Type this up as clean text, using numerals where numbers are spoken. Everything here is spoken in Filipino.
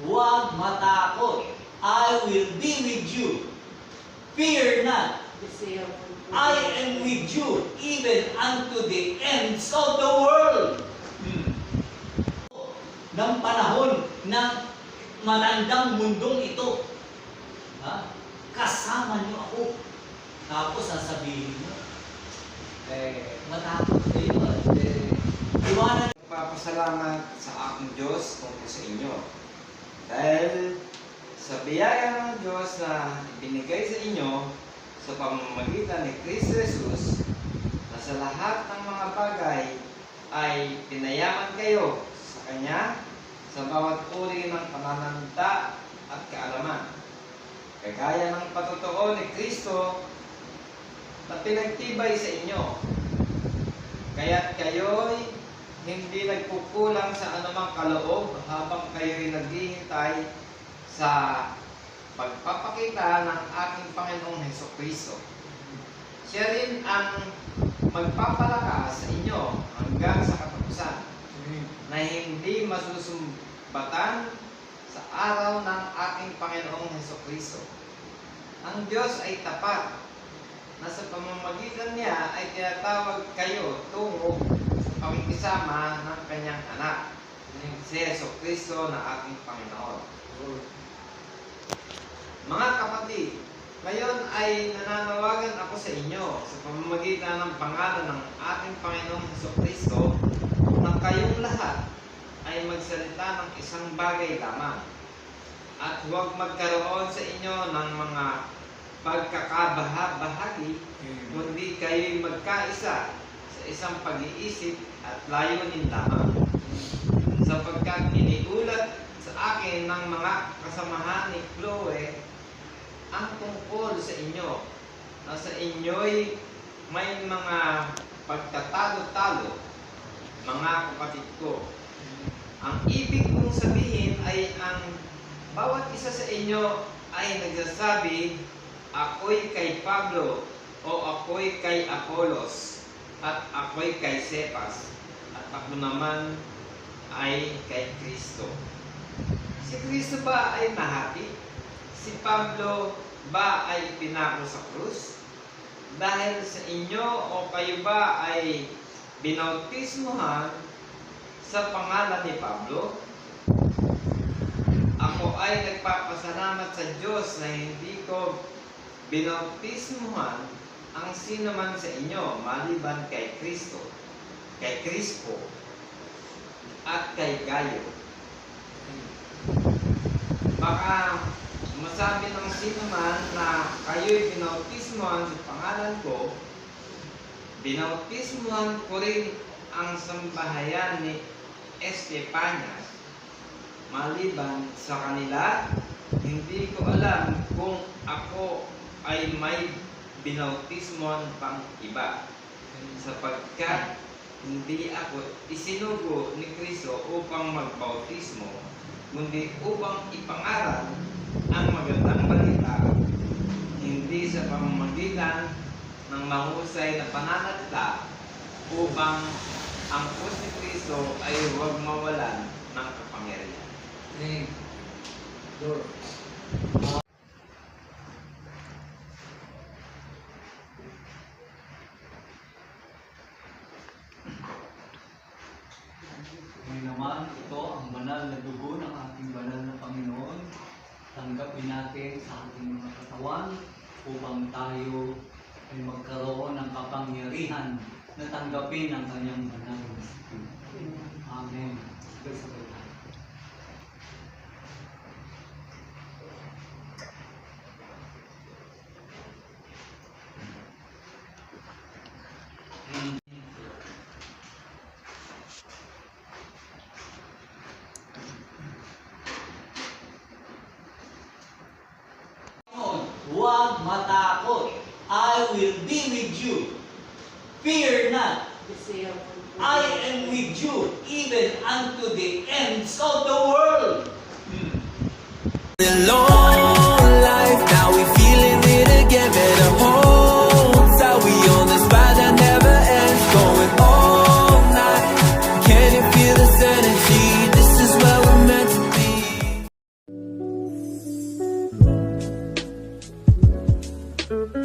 huwag matakot. I will be with you. Fear not. I am with you even unto the ends of the world. Ng panahon ng matandang mundong ito, kasama niyo ako. Tapos sasabihin niyo, matakot kayo. Iwanan. Nagpapasalamat sa aking Diyos tungkol sa inyo. Dahil sa biyaya ng Diyos na ibinigay sa inyo sa pamamagitan ni Kristo Jesus, na sa lahat ng mga bagay ay pinayaman kayo sa Kanya sa bawat uri ng pananamita at kaalaman. Kagaya ng patotoo ni Kristo na pinagtibay sa inyo, kaya't kayo'y hindi nagkukulang sa anumang kaloob habang kayo'y naghihintay sa pagpapakita ng ating Panginoong Hesukristo. Siya rin ang magpapalakas sa inyo hanggang sa katapusan, na hindi masusumbatan sa araw ng ating Panginoong Hesukristo. Ang Diyos ay tapat, na sa pamamagitan niya ay tinatawag kayo tungo sa pagkikisama ng kanyang anak, si Hesukristo na ating Panginoon. Mga kapatid, ngayon ay nananawagan ako sa inyo sa pamamagitan ng pangalan ng ating Panginoong Hesukristo na kayong lahat ay magsalita ng isang bagay lamang at huwag magkaroon sa inyo ng mga pagkakabaha-bahagi, kundi kayo'y magkaisa sa isang pag-iisip at layunin lamang. Sapagkat iniulat sa akin ng mga kasamahan ni Chloe ang tungkol sa inyo, na sa inyo'y may mga pagtatalo-talo, mga kapatid ko. Ang ibig kong sabihin ay ang bawat isa sa inyo ay nagsasabi, ako'y kay Pablo, o ako'y kay Apolos, at ako'y kay Cephas, at ako naman ay kay Kristo. Si Kristo ba ay nahati? Si Pablo ba ay pinako sa krus? Dahil sa inyo o kayo ba ay binautismuhan sa pangalan ni Pablo? Ako ay nagpapasalamat sa Diyos na hindi ko binautismuhan ang sino man sa inyo maliban kay Kristo, kay Crispo, at kay Gayo. Baka masabi ng sino man na kayo'y binautismuhan sa pangalan ko, binautismuhan ko rin ang sambahayan ni Estepanas. Maliban sa kanila, hindi ko alam kung ako ay may binautismuhan pang iba, sapagkat hindi ako isinugo ni Kristo upang magbautismo, kundi upang ipangaral ang magandang balita, hindi sa pamamagitan ng mahusay na pananalita, upang ang krus ni Kristo ay huwag mawalan ng kapangyarihan. Ngayon naman, ito ang banal na dugo ng ating banal na Panginoon. Tanggapin natin sa ating mga katawan upang tayo ay magkaroon ng kapangyarihan na tanggapin ang kanyang banal na Espiritu. Amen. Sabay-sabay tayo. Huwag matakot. I will be with you. Fear not. I am with you even unto the ends of the world. Long life, now we feeling it again. Better hold tight, we on this ride that never ends. Going all night. Can you feel this energy? This is where we're meant to be. Thank